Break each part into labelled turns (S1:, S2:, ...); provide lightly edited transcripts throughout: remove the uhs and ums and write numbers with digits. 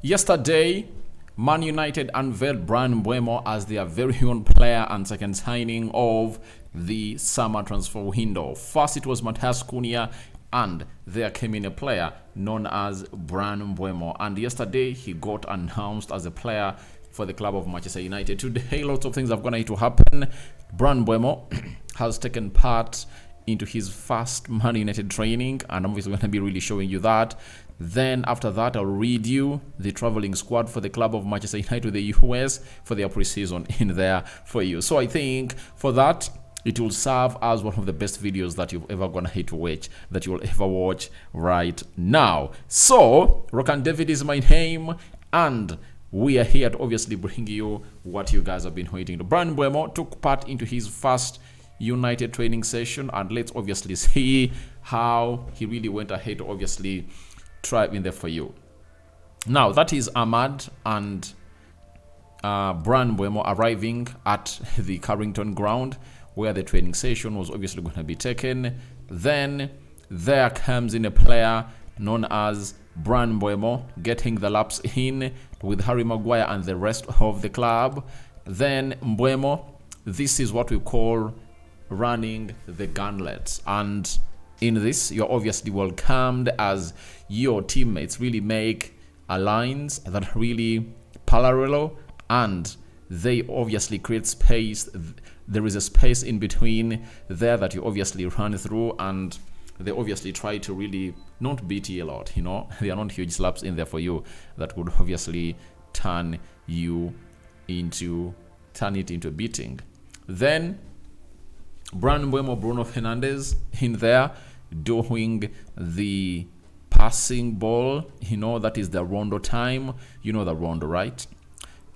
S1: Yesterday, Man United unveiled Bryan Mbeumo as their very own player and second signing of the summer transfer window. First, it was Matheus Cunha, and there came in a player known as Bryan Mbeumo. And yesterday, he got announced as a player for the club of Manchester United. Today, lots of things are going to happen. Bryan Mbeumo has taken part into his first Man United training, and I'm obviously going to be really showing you that. Then after that, I'll read you the traveling squad for the club of Manchester United to the US for their preseason in there for you. So I think for that, it will serve as one of the best videos that you've ever gonna hit to watch, that you'll ever watch right now. So Rokan David is my name, and we are here to obviously bring you what you guys have been waiting to. Bryan Mbeumo took part into his first United training session, and let's obviously see how he really went ahead to obviously try in there for you. Now that is Ahmad and Bryan Mbeumo arriving at the Carrington ground where the training session was obviously going to be taken. Then there comes in a player known as Bryan Mbeumo getting the laps in with Harry Maguire and the rest of the club. Then Mbeumo, this is what we call running the gauntlet, and in this you're obviously welcomed as your teammates really make a lines that are really parallel, and they obviously create space. There is a space in between there that you obviously run through, and they obviously try to really not beat you a lot, you know. They are not huge slaps in there for you that would obviously turn it into a beating. Then Bryan Mbeumo, Bruno Fernandes in there doing the passing ball, you know, that is the rondo time. You know the rondo, right?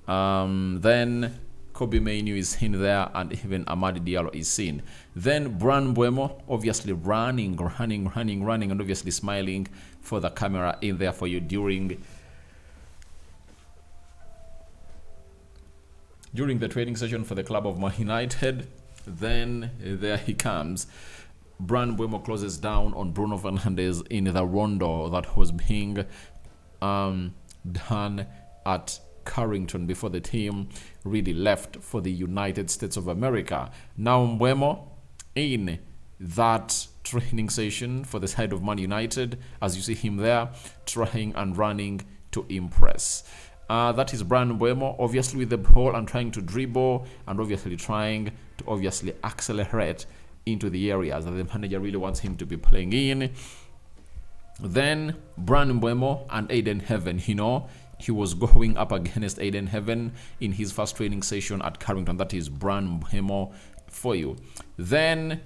S1: Then Kobbie Mainoo is in there, and even Amadi Diallo is seen. Then Bryan Mbeumo obviously running, and obviously smiling for the camera in there for you during the training session for the club of Man United. Then there he comes. Bryan Mbeumo closes down on Bruno Fernandes in the rondo that was being done at Carrington before the team really left for the United States of America. Now Mbeumo in that training session for the side of Man United, as you see him there trying and running to impress. That is Bryan Mbeumo obviously with the ball and trying to dribble, and obviously trying to obviously accelerate into the areas that the manager really wants him to be playing in. Then Bryan Mbeumo and Aiden Heaven, you know, he was going up against Aiden Heaven in his first training session at Carrington. That is Bryan Mbeumo for you. Then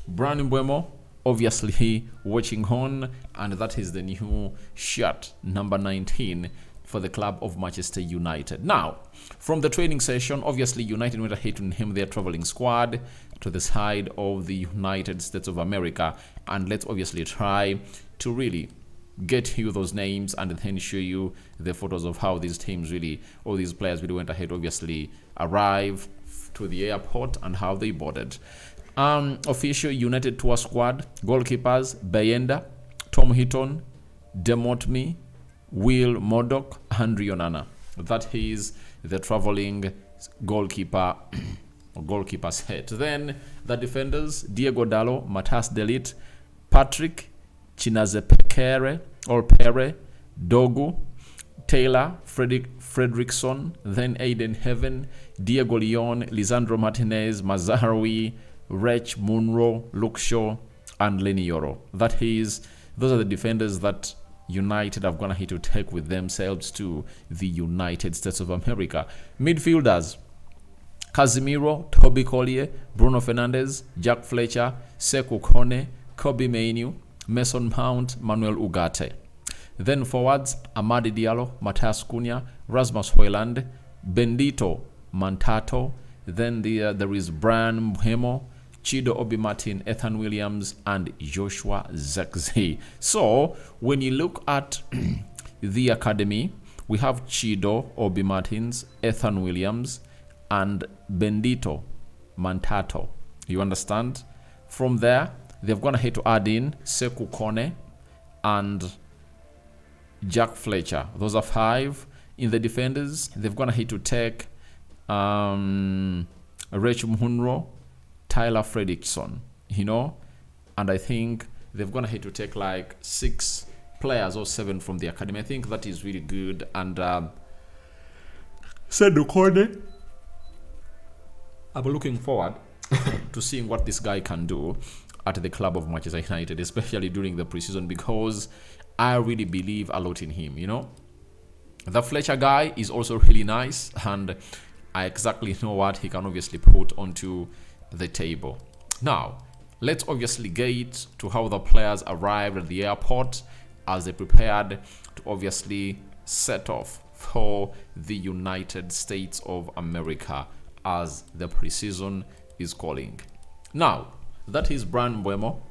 S1: Bryan Mbeumo obviously watching on, and that is the new shirt number 19 for the club of Manchester United. Now, from the training session, obviously United went ahead to name their traveling squad to the side of the United States of America, and let's obviously try to really get you those names and then show you the photos of how these teams really, all these players really went ahead obviously arrive to the airport and how they boarded. Official United tour squad: goalkeepers Bayenda, Tom Heaton, Demotmi, Will Murdoch, and Rionana. That is the traveling goalkeeper set. Then the defenders: Diego Dallo, Matas Delit, Patrick Chinazepekere or Pere, Dogu, Taylor, Fredrickson, then Aiden Heaven, Diego Leon, Lisandro Martinez, Mazarawi, Rech Munro, Luke Shaw, and Lenny Yoro. Those are the defenders that United have gone ahead to take with themselves to the United States of America. Midfielders: Casemiro, Toby Collier, Bruno Fernandes, Jack Fletcher, Sekou Kone, Kobbie Mainoo, Mason Mount, Manuel Ugarte. Then forwards: Amadi Diallo, Matheus Cunha, Rasmus Højlund, Bendito Mantato. Then there is Bryan Mbeumo, Chido Obi Martin, Ethan Williams, and Joshua Zirkzee. So when you look at the academy, we have Chido Obi Martins, Ethan Williams, and Bendito Mantato. You understand? From there, they've gone ahead to add in Sekou Kone and Jack Fletcher. Those are 5. In the defenders, they've gone ahead to take Rachel Munro, Tyler Fredrickson, and I think they've gone ahead to take like 6 players or 7 from the academy. I think that is really good. And Sedu Kone, I'm looking forward to seeing what this guy can do at the club of Manchester United, especially during the preseason, because I really believe a lot in him. The Fletcher guy is also really nice, and I exactly know what he can obviously put onto the table. Now, let's obviously get to how the players arrived at the airport as they prepared to obviously set off for the United States of America, as the preseason is calling. Now, that is Bryan Mbeumo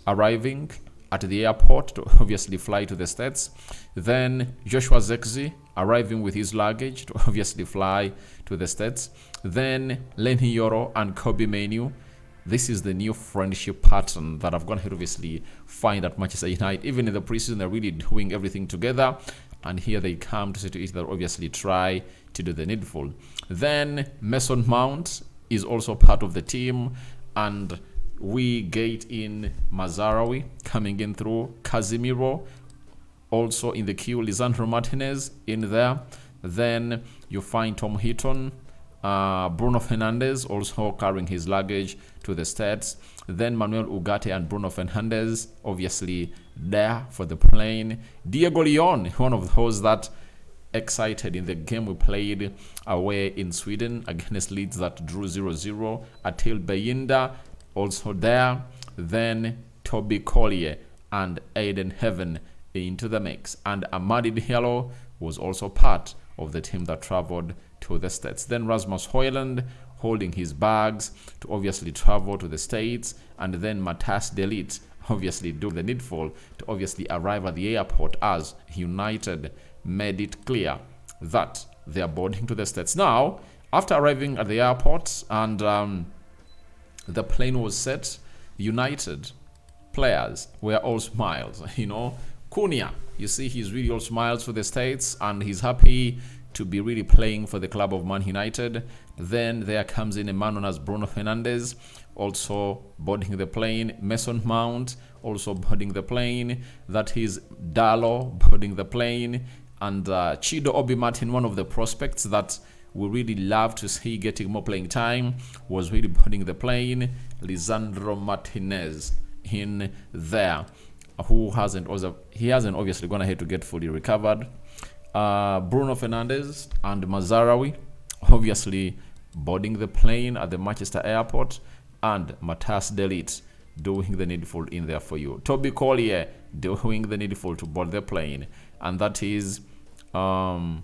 S1: arriving at the airport to obviously fly to the States. Then Joshua Zirkzee arriving with his luggage to obviously fly to the States. Then Lenny Yoro and Kobe Mainoo. This is the new friendship pattern that I've gone ahead obviously find at Manchester United. Even in the preseason, they're really doing everything together. And here they come to say to each other, obviously try to do the needful. Then Mason Mount is also part of the team. And we get in Mazarawi coming in through, Casemiro also in the queue, Lisandro Martinez in there. Then you find Tom Heaton, Bruno Fernandes also carrying his luggage to the States. Then Manuel Ugarte and Bruno Fernandes obviously there for the plane. Diego Leon, one of those that excited in the game we played away in Sweden against Leeds that drew 0-0. Atil Bayinda also there. Then Toby Collier and Aiden Heaven into the mix. And Amadi Diallo was also part of the team that traveled to the States. Then Rasmus Højlund holding his bags to obviously travel to the States. And then Matthijs de Ligt obviously do the needful to obviously arrive at the airport, as United made it clear that they are boarding to the States. Now, after arriving at the airport and the plane was set, United players were all smiles. Cunha, you see, he's really all smiles for the States, and he's happy to be really playing for the club of Man United. Then there comes in a man known as Bruno Fernandes, also boarding the plane. Mason Mount also boarding the plane. That is Dalot boarding the plane. And Chido Obi Martin, one of the prospects that we really love to see getting more playing time, was really boarding the plane. Lisandro Martinez in there, who hasn't obviously gone ahead to get fully recovered. Bruno Fernandes and Mazarawi obviously boarding the plane at the Manchester airport, and Matthijs de Ligt doing the needful in there for you. Toby Collier doing the needful to board the plane, and that is Bayinda,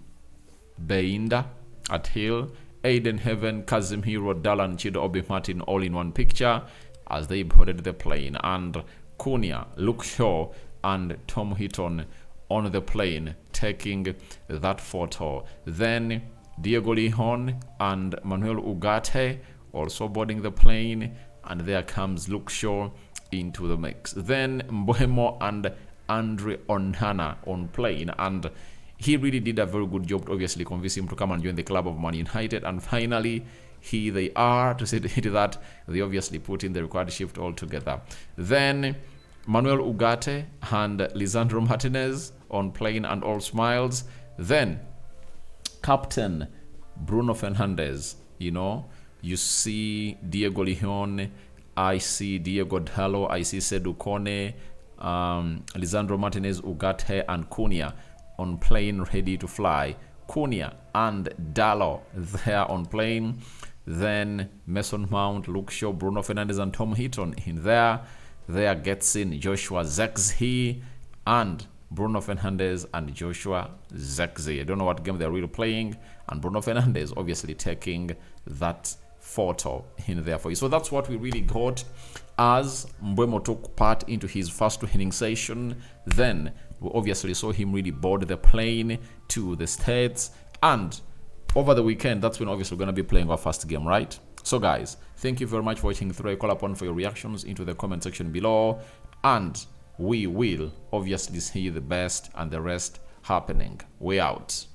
S1: Atil, Aiden Heaven, Casemiro, Dallan, Chido Obi Martin all in one picture as they boarded the plane, and Cunha, Luke Shaw, and Tom Heaton on the plane taking that photo. Then Diego Leon and Manuel Ugarte also boarding the plane, and there comes Luke Shaw into the mix. Then Mbeumo and Andre Onana on plane, and he really did a very good job to obviously convince him to come and join the club of Man United. And finally, here they are to say that they obviously put in the required shift altogether. Then Manuel Ugarte and Lisandro Martinez on plane and all smiles. Then Captain Bruno Fernandes, you see Diego Leon, I see Diego Dalot, I see Sedu Kone, Lisandro Martinez, Ugarte, and Cunha on plane ready to fly. Cunha and Dalot there on plane. Then Mason Mount, Luke Shaw, Bruno Fernandes, and Tom Heaton in there. There gets in Joshua Zirkzee and Bruno Fernandes and Joshua Zirkzee. I don't know what game they're really playing. And Bruno Fernandes obviously taking that photo in there for you. So that's what we really got as Mbeumo took part into his first training session. Then we obviously saw him really board the plane to the States. And over the weekend, that's when obviously we're going to be playing our first game, right? So guys, thank you very much for watching through. I call upon for your reactions into the comment section below. And we will obviously see the best and the rest happening. We out.